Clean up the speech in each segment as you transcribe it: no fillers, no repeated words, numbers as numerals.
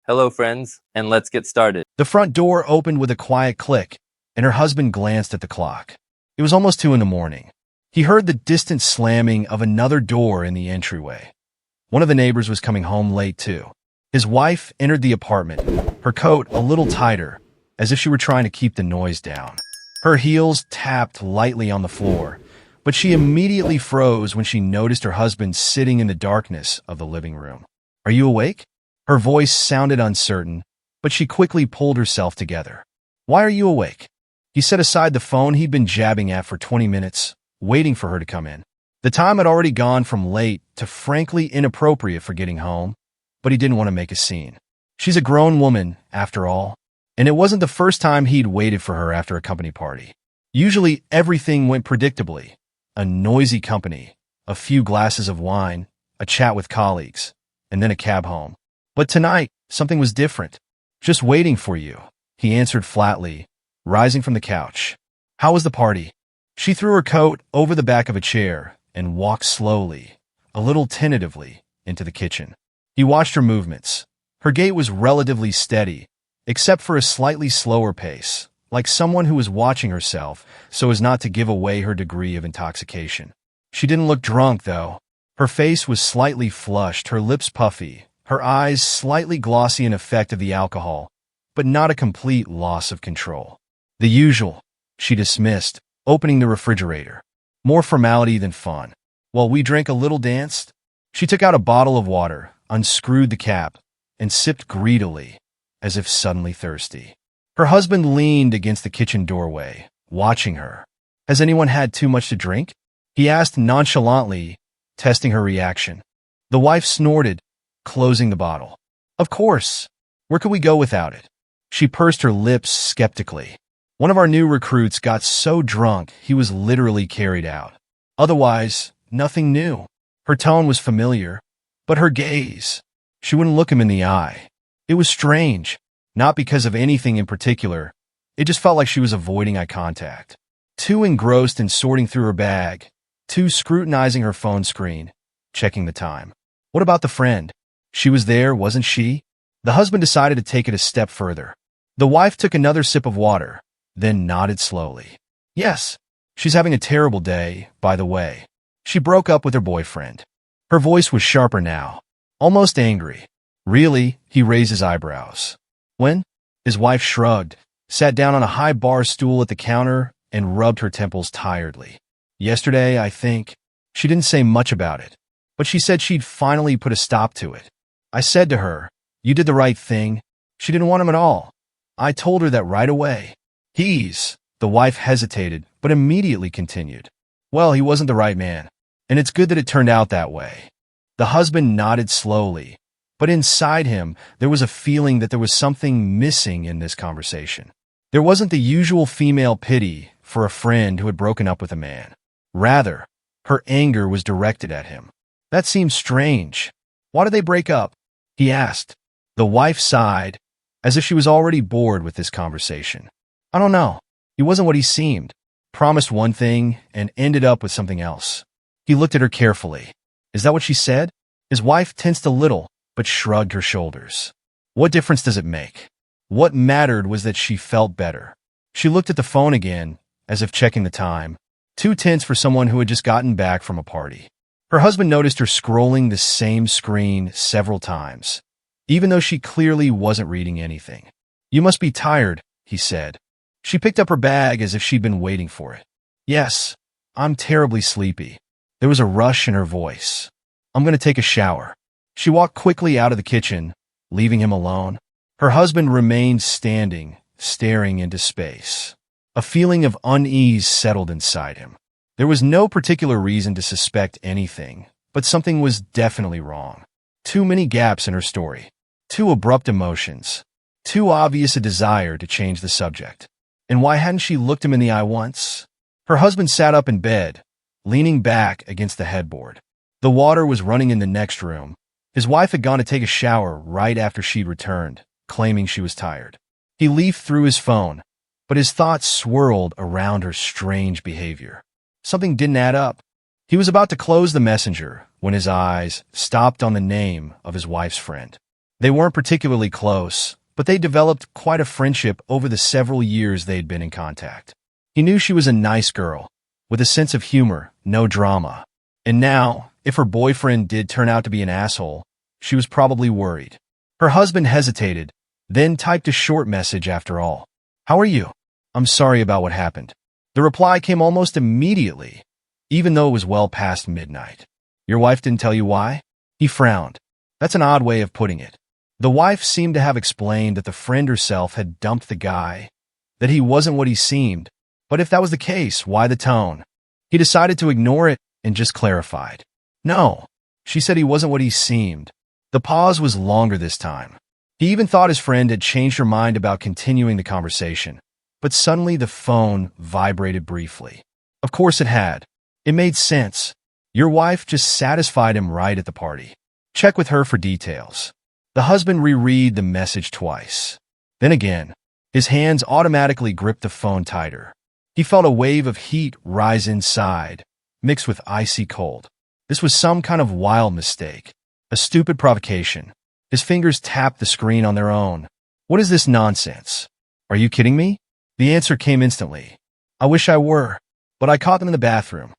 Hello, friends, and let's get started. The front door opened with a quiet click, and her husband glanced at the clock. It was almost 2 in the morning. He heard the distant slamming of another door in the entryway. One of the neighbors was coming home late, too. His wife entered the apartment, her coat a little tighter, as if she were trying to keep the noise down. Her heels tapped lightly on the floor, but she immediately froze when she noticed her husband sitting in the darkness of the living room. "Are you awake?" Her voice sounded uncertain, but she quickly pulled herself together. "Why are you awake?" He set aside the phone he'd been jabbing at for 20 minutes, waiting for her to come in. The time had already gone from late to frankly inappropriate for getting home, but he didn't want to make a scene. She's a grown woman, after all, and it wasn't the first time he'd waited for her after a company party. Usually everything went predictably. A noisy company, a few glasses of wine, a chat with colleagues, and then a cab home. But tonight, something was different. "Just waiting for you," he answered flatly, rising from the couch. "How was the party?" She threw her coat over the back of a chair and walked slowly, a little tentatively, into the kitchen. He watched her movements. Her gait was relatively steady, except for a slightly slower pace, like someone who was watching herself so as not to give away her degree of intoxication. She didn't look drunk, though. Her face was slightly flushed, her lips puffy, her eyes slightly glossy, an effect of the alcohol, but not a complete loss of control. "The usual," she dismissed, opening the refrigerator. "More formality than fun." While we drank a little, danced. She took out a bottle of water, unscrewed the cap, and sipped greedily, as if suddenly thirsty. Her husband leaned against the kitchen doorway, watching her. "Has anyone had too much to drink?" he asked nonchalantly, testing her reaction. The wife snorted, closing the bottle. "Of course. Where could we go without it?" She pursed her lips skeptically. "One of our new recruits got so drunk he was literally carried out. Otherwise, nothing new." Her tone was familiar, but her gaze, she wouldn't look him in the eye. It was strange, not because of anything in particular. It just felt like she was avoiding eye contact. Too engrossed in sorting through her bag, too scrutinizing her phone screen, checking the time. What about the friend? She was there, wasn't she? The husband decided to take it a step further. The wife took another sip of water, then nodded slowly. "Yes, she's having a terrible day, by the way. She broke up with her boyfriend." Her voice was sharper now, almost angry. "Really?" He raised his eyebrows. "When?" His wife shrugged, sat down on a high bar stool at the counter, and rubbed her temples tiredly. "Yesterday, I think." She didn't say much about it, but she said she'd finally put a stop to it. "I said to her, 'You did the right thing.' She didn't want him at all. I told her that right away." The wife hesitated, but immediately continued. "Well, he wasn't the right man, and it's good that it turned out that way." The husband nodded slowly, but inside him there was a feeling that there was something missing in this conversation. There wasn't the usual female pity for a friend who had broken up with a man. Rather, her anger was directed at him. "That seems strange. Why did they break up?" he asked. The wife sighed, as if she was already bored with this conversation. "I don't know. He wasn't what he seemed. Promised one thing and ended up with something else." He looked at her carefully. "Is that what she said?" His wife tensed a little, but shrugged her shoulders. "What difference does it make?" What mattered was that she felt better. She looked at the phone again, as if checking the time, too tense for someone who had just gotten back from a party. Her husband noticed her scrolling the same screen several times, even though she clearly wasn't reading anything. "You must be tired," he said. She picked up her bag as if she'd been waiting for it. "Yes, I'm terribly sleepy." There was a rush in her voice. "I'm going to take a shower." She walked quickly out of the kitchen, leaving him alone. Her husband remained standing, staring into space. A feeling of unease settled inside him. There was no particular reason to suspect anything, but something was definitely wrong. Too many gaps in her story. Too abrupt emotions. Too obvious a desire to change the subject. And why hadn't she looked him in the eye once? Her husband sat up in bed, leaning back against the headboard. The water was running in the next room. His wife had gone to take a shower right after she'd returned, claiming she was tired. He leafed through his phone, but his thoughts swirled around her strange behavior. Something didn't add up. He was about to close the messenger when his eyes stopped on the name of his wife's friend. They weren't particularly close, but they developed quite a friendship over the several years they'd been in contact. He knew she was a nice girl, with a sense of humor, no drama. And now, if her boyfriend did turn out to be an asshole, she was probably worried. Her husband hesitated, then typed a short message after all. "How are you? I'm sorry about what happened." The reply came almost immediately, even though it was well past midnight. "Your wife didn't tell you why?" He frowned. That's an odd way of putting it. The wife seemed to have explained that the friend herself had dumped the guy, that he wasn't what he seemed, but if that was the case, why the tone? He decided to ignore it and just clarified. "No, she said he wasn't what he seemed." The pause was longer this time. He even thought his friend had changed her mind about continuing the conversation, but suddenly the phone vibrated briefly. Of course it had. It made sense. Your wife just satisfied him right at the party. Check with her for details. The husband reread the message twice. Then again, his hands automatically gripped the phone tighter. He felt a wave of heat rise inside, mixed with icy cold. This was some kind of wild mistake. A stupid provocation. His fingers tapped the screen on their own. What is this nonsense? Are you kidding me? The answer came instantly. I wish I were, but I caught them in the bathroom.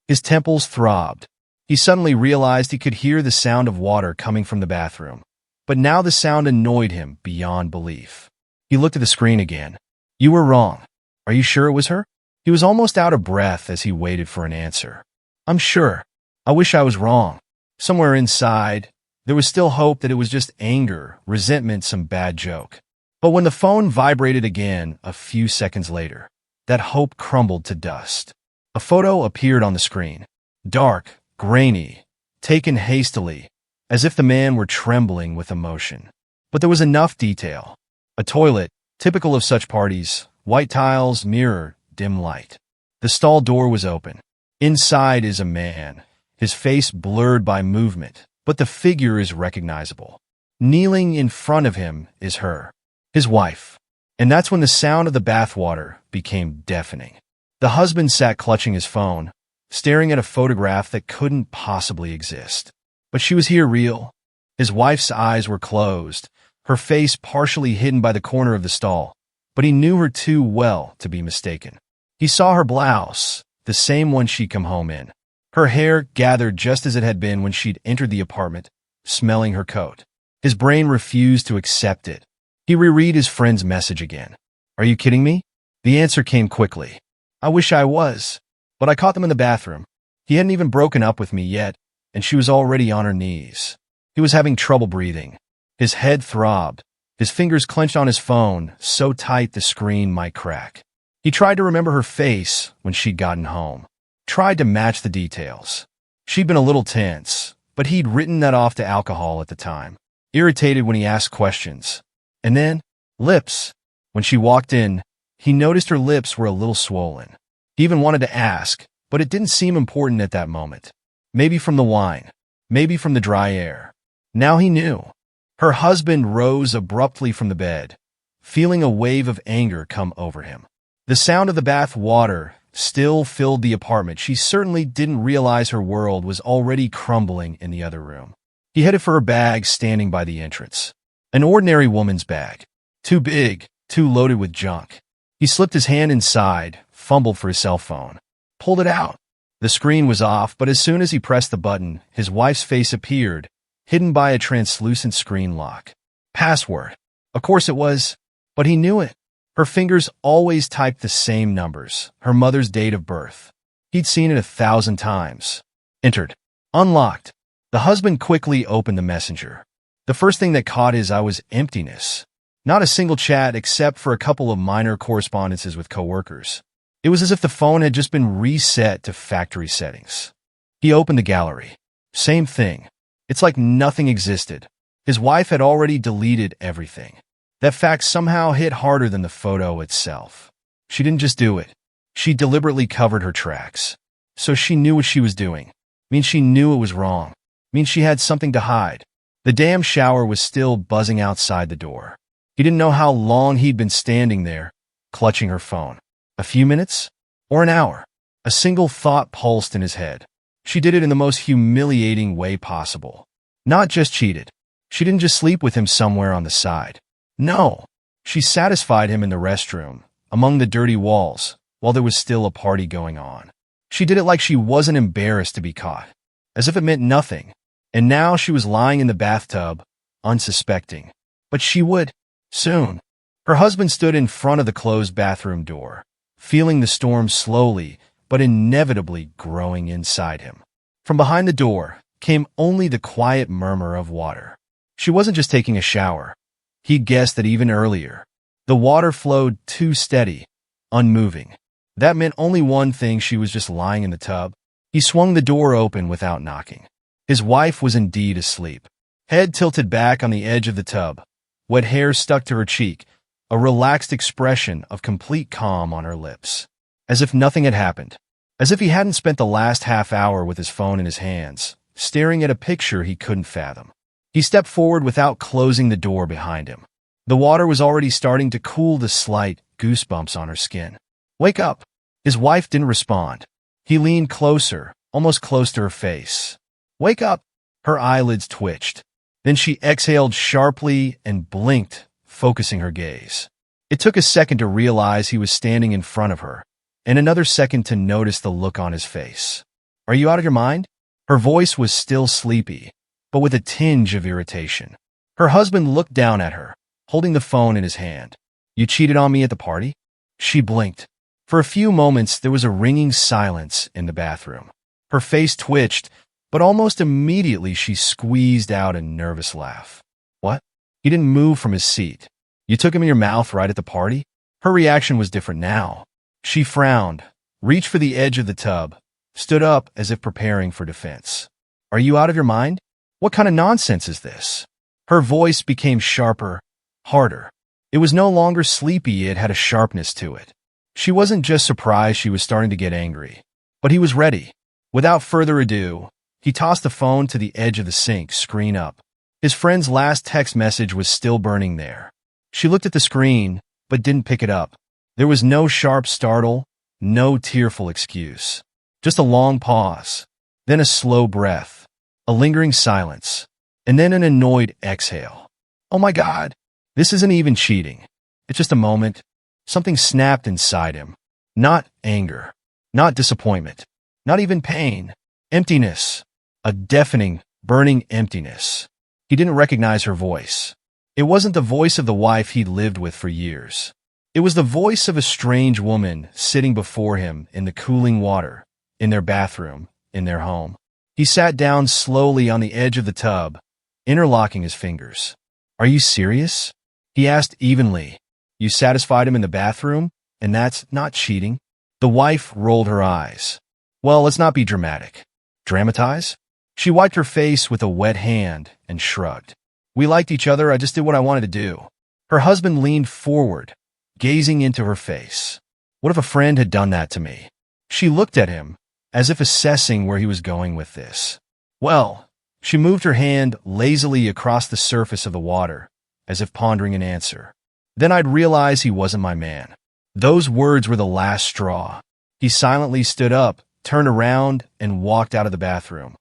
His temples throbbed. He suddenly realized he could hear the sound of water coming from the bathroom. But now the sound annoyed him beyond belief. He looked at the screen again. You were wrong. Are you sure it was her? He was almost out of breath as he waited for an answer. I'm sure. I wish I was wrong. Somewhere inside, there was still hope that it was just anger, resentment, some bad joke. But when the phone vibrated again a few seconds later, that hope crumbled to dust. A photo appeared on the screen. Dark, grainy, taken hastily, as if the man were trembling with emotion. But there was enough detail. A toilet, typical of such parties, white tiles, mirror, dim light. The stall door was open. Inside is a man, his face blurred by movement, but the figure is recognizable. Kneeling in front of him is her, his wife. And that's when the sound of the bathwater became deafening. The husband sat clutching his phone, staring at a photograph that couldn't possibly exist. But she was here real. His wife's eyes were closed, her face partially hidden by the corner of the stall, but he knew her too well to be mistaken. He saw her blouse, the same one she'd come home in. Her hair gathered just as it had been when she'd entered the apartment, smelling her coat. His brain refused to accept it. He reread his friend's message again. Are you kidding me? The answer came quickly. I wish I was, but I caught them in the bathroom. He hadn't even broken up with me yet, and she was already on her knees. He was having trouble breathing. His head throbbed. His fingers clenched on his phone, so tight the screen might crack. He tried to remember her face when she'd gotten home. Tried to match the details. She'd been a little tense, but he'd written that off to alcohol at the time. Irritated when he asked questions. And then, lips. When she walked in, he noticed her lips were a little swollen. He even wanted to ask, but it didn't seem important at that moment. Maybe from the wine. Maybe from the dry air. Now he knew. Her husband rose abruptly from the bed, feeling a wave of anger come over him. The sound of the bath water still filled the apartment. She certainly didn't realize her world was already crumbling in the other room. He headed for her bag standing by the entrance. An ordinary woman's bag. Too big, too loaded with junk. He slipped his hand inside, fumbled for his cell phone. Pulled it out. The screen was off, but as soon as he pressed the button, his wife's face appeared, hidden by a translucent screen lock. Password. Of course it was, but he knew it. Her fingers always typed the same numbers, her mother's date of birth. He'd seen it 1,000 times. Entered. Unlocked. The husband quickly opened the messenger. The first thing that caught his eye was emptiness. Not a single chat except for a couple of minor correspondences with coworkers. It was as if the phone had just been reset to factory settings. He opened the gallery. Same thing. It's like nothing existed. His wife had already deleted everything. That fact somehow hit harder than the photo itself. She didn't just do it. She deliberately covered her tracks. So she knew what she was doing. Means she knew it was wrong. Means she had something to hide. The damn shower was still buzzing outside the door. He didn't know how long he'd been standing there, clutching her phone. A few minutes? Or an hour? A single thought pulsed in his head. She did it in the most humiliating way possible. Not just cheated. She didn't just sleep with him somewhere on the side. No, she satisfied him in the restroom, among the dirty walls, while there was still a party going on. She did it like she wasn't embarrassed to be caught, as if it meant nothing. And now she was lying in the bathtub, unsuspecting. But she would, soon. Her husband stood in front of the closed bathroom door, feeling the storm slowly but inevitably growing inside him. From behind the door came only the quiet murmur of water. She wasn't just taking a shower. He guessed that even earlier. The water flowed too steady, unmoving. That meant only one thing: she was just lying in the tub. He swung the door open without knocking. His wife was indeed asleep, head tilted back on the edge of the tub, wet hair stuck to her cheek, a relaxed expression of complete calm on her lips. As if nothing had happened. As if he hadn't spent the last half hour with his phone in his hands, staring at a picture he couldn't fathom. He stepped forward without closing the door behind him. The water was already starting to cool the slight goosebumps on her skin. "Wake up!" His wife didn't respond. He leaned closer, almost close to her face. "Wake up!" Her eyelids twitched. Then she exhaled sharply and blinked, focusing her gaze. It took a second to realize he was standing in front of her, and another second to notice the look on his face. "Are you out of your mind?" Her voice was still sleepy, but with a tinge of irritation. Her husband looked down at her, holding the phone in his hand. "You cheated on me at the party?" She blinked. For a few moments, there was a ringing silence in the bathroom. Her face twitched, but almost immediately she squeezed out a nervous laugh. "What?" He didn't move from his seat. "You took him in your mouth right at the party?" Her reaction was different now. She frowned, reached for the edge of the tub, stood up as if preparing for defense. "Are you out of your mind? What kind of nonsense is this?" Her voice became sharper, harder. It was no longer sleepy, it had a sharpness to it. She wasn't just surprised, she was starting to get angry. But he was ready. Without further ado, he tossed the phone to the edge of the sink, screen up. His friend's last text message was still burning there. She looked at the screen, but didn't pick it up. There was no sharp startle, no tearful excuse. Just a long pause, then a slow breath, a lingering silence, and then an annoyed exhale. "Oh my God, this isn't even cheating. It's just a moment." Something snapped inside him. Not anger, not disappointment, not even pain. Emptiness. A deafening, burning emptiness. He didn't recognize her voice. It wasn't the voice of the wife he'd lived with for years. It was the voice of a strange woman sitting before him in the cooling water, in their bathroom, in their home. He sat down slowly on the edge of the tub, interlocking his fingers. "Are you serious?" he asked evenly. "You satisfied him in the bathroom, and that's not cheating?" The wife rolled her eyes. "Well, let's not be dramatic." "Dramatize?" She wiped her face with a wet hand and shrugged. "We liked each other, I just did what I wanted to do." Her husband leaned forward, gazing into her face. "What if a friend had done that to me?" She looked at him, as if assessing where he was going with this. "Well," she moved her hand lazily across the surface of the water, as if pondering an answer. "Then I'd realize he wasn't my man." Those words were the last straw. He silently stood up, turned around, and walked out of the bathroom,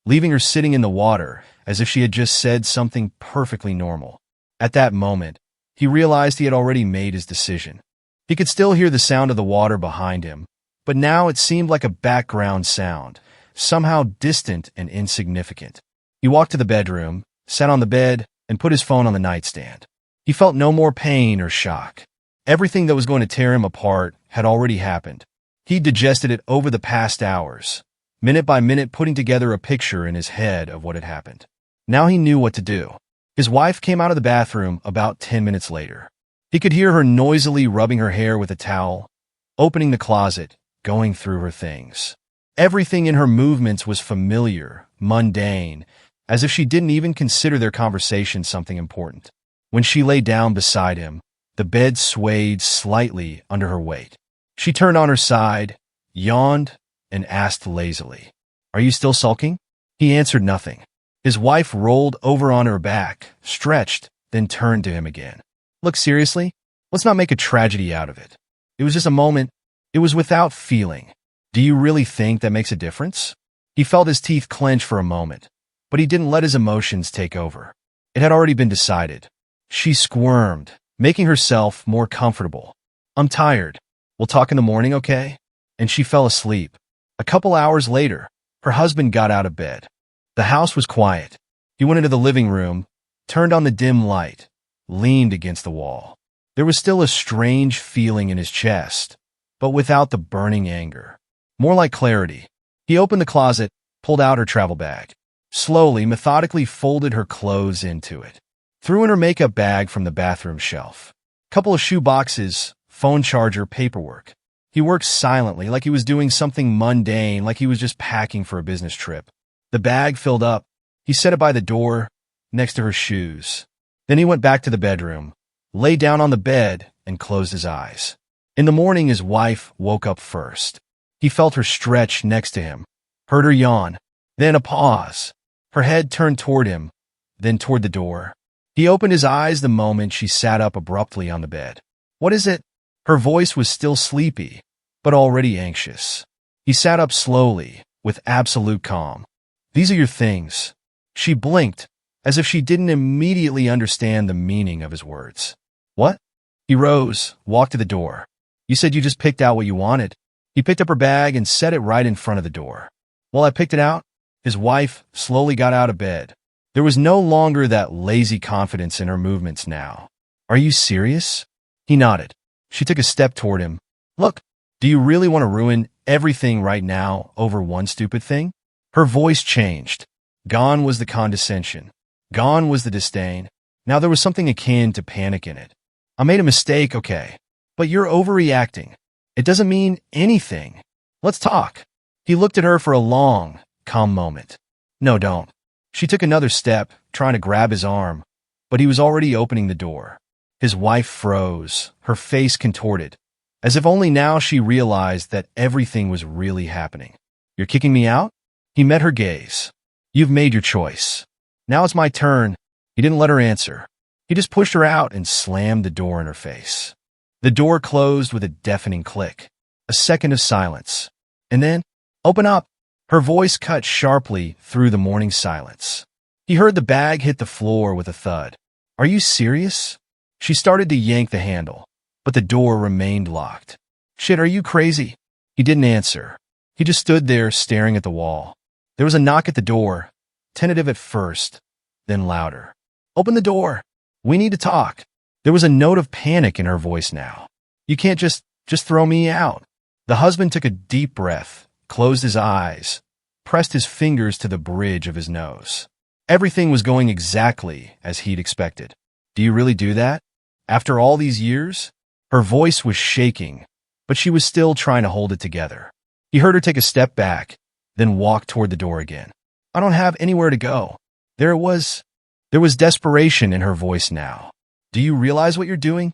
leaving her sitting in the water as if she had just said something perfectly normal. At that moment, he realized he had already made his decision. He could still hear the sound of the water behind him, but now it seemed like a background sound, somehow distant and insignificant. He walked to the bedroom, sat on the bed, and put his phone on the nightstand. He felt no more pain or shock. Everything that was going to tear him apart had already happened. He digested it over the past hours, minute by minute putting together a picture in his head of what had happened. Now he knew what to do. His wife came out of the bathroom about 10 minutes later. He could hear her noisily rubbing her hair with a towel, opening the closet, going through her things. Everything in her movements was familiar, mundane, as if she didn't even consider their conversation something important. When she lay down beside him, the bed swayed slightly under her weight. She turned on her side, yawned, and asked lazily, "Are you still sulking?" He answered nothing. His wife rolled over on her back, stretched, then turned to him again. "Look, seriously, let's not make a tragedy out of it. It was just a moment. It was without feeling. Do you really think that makes a difference?" He felt his teeth clench for a moment, but he didn't let his emotions take over. It had already been decided. She squirmed, making herself more comfortable. I'm tired. We'll talk in the morning, okay? And she fell asleep. A couple hours later, her husband got out of bed. The house was quiet. He went into the living room, turned on the dim light, leaned against the wall. There was still a strange feeling in his chest, but without the burning anger. More like clarity. He opened the closet, pulled out her travel bag. Slowly, methodically folded her clothes into it. Threw in her makeup bag from the bathroom shelf. Couple of shoe boxes, phone charger, paperwork. He worked silently, like he was doing something mundane, like he was just packing for a business trip. The bag filled up. He set it by the door, next to her shoes. Then he went back to the bedroom, lay down on the bed, and closed his eyes. In the morning, his wife woke up first. He felt her stretch next to him, heard her yawn, then a pause. Her head turned toward him, then toward the door. He opened his eyes the moment she sat up abruptly on the bed. What is it? Her voice was still sleepy, but already anxious. He sat up slowly, with absolute calm. These are your things. She blinked, as if she didn't immediately understand the meaning of his words. What? He rose, walked to the door. You said you just picked out what you wanted. He picked up her bag and set it right in front of the door. While I picked it out, his wife slowly got out of bed. There was no longer that lazy confidence in her movements now. Are you serious? He nodded. She took a step toward him. Look, do you really want to ruin everything right now over one stupid thing? Her voice changed. Gone was the condescension. Gone was the disdain. Now there was something akin to panic in it. I made a mistake, okay, but you're overreacting. It doesn't mean anything. Let's talk. He looked at her for a long, calm moment. No, don't. She took another step, trying to grab his arm, but he was already opening the door. His wife froze, her face contorted, as if only now she realized that everything was really happening. You're kicking me out? He met her gaze. You've made your choice. Now it's my turn. He didn't let her answer. He just pushed her out and slammed the door in her face. The door closed with a deafening click. A second of silence. And then, open up. Her voice cut sharply through the morning silence. He heard the bag hit the floor with a thud. Are you serious? She started to yank the handle, but the door remained locked. Shit, are you crazy? He didn't answer. He just stood there staring at the wall. There was a knock at the door, tentative at first, then louder. Open the door. We need to talk. There was a note of panic in her voice now. You can't just throw me out. The husband took a deep breath, closed his eyes, pressed his fingers to the bridge of his nose. Everything was going exactly as he'd expected. Do you really do that? After all these years? Her voice was shaking, but she was still trying to hold it together. He heard her take a step back, then walk toward the door again. I don't have anywhere to go. There was desperation in her voice now. Do you realize what you're doing?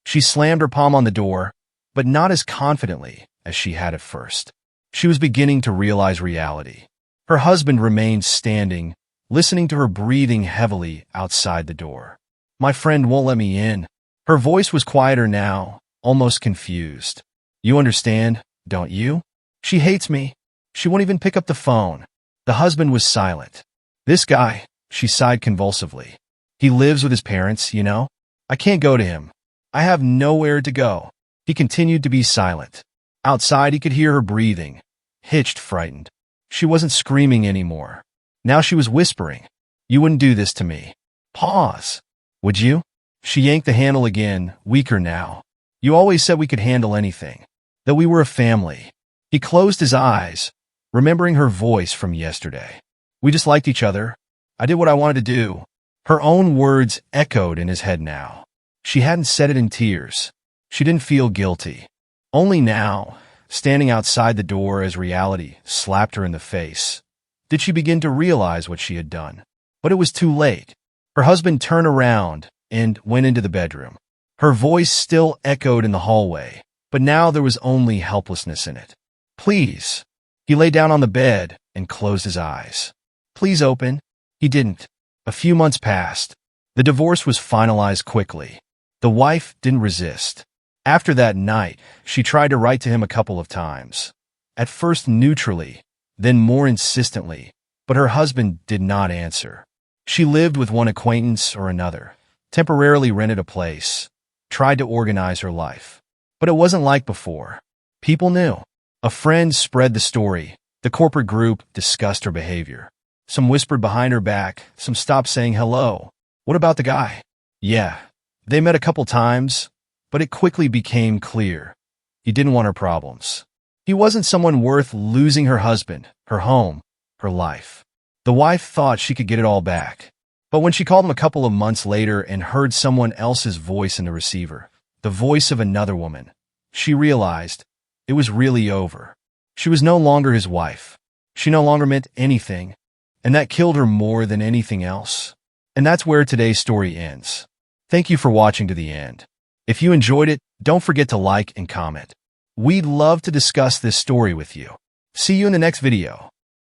She slammed her palm on the door, but not as confidently as she had at first. She was beginning to realize reality. Her husband remained standing, listening to her breathing heavily outside the door. My friend won't let me in. Her voice was quieter now, almost confused. You understand, don't you? She hates me. She won't even pick up the phone. The husband was silent. This guy, she sighed convulsively. He lives with his parents, you know? I can't go to him. I have nowhere to go. He continued to be silent. Outside, he could hear her breathing, hitched, frightened. She wasn't screaming anymore. Now she was whispering. You wouldn't do this to me. Pause. Would you? She yanked the handle again, weaker now. You always said we could handle anything, that we were a family. He closed his eyes, remembering her voice from yesterday. We just liked each other. I did what I wanted to do. Her own words echoed in his head now. She hadn't said it in tears. She didn't feel guilty. Only now, standing outside the door as reality slapped her in the face, did she begin to realize what she had done. But it was too late. Her husband turned around and went into the bedroom. Her voice still echoed in the hallway, but now there was only helplessness in it. Please. He lay down on the bed and closed his eyes. Please open. He didn't. A few months passed. The divorce was finalized quickly. The wife didn't resist. After that night, she tried to write to him a couple of times. At first neutrally, then more insistently, but her husband did not answer. She lived with one acquaintance or another, temporarily rented a place, tried to organize her life. But it wasn't like before. People knew. A friend spread the story. The corporate group discussed her behavior. Some whispered behind her back. Some stopped saying hello. What about the guy? Yeah, they met a couple times, but it quickly became clear. He didn't want her problems. He wasn't someone worth losing her husband, her home, her life. The wife thought she could get it all back. But when she called him a couple of months later and heard someone else's voice in the receiver, the voice of another woman, she realized it was really over. She was no longer his wife. She no longer meant anything, and that killed her more than anything else. And that's where today's story ends. Thank you for watching to the end. If you enjoyed it, don't forget to like and comment. We'd love to discuss this story with you. See you in the next video.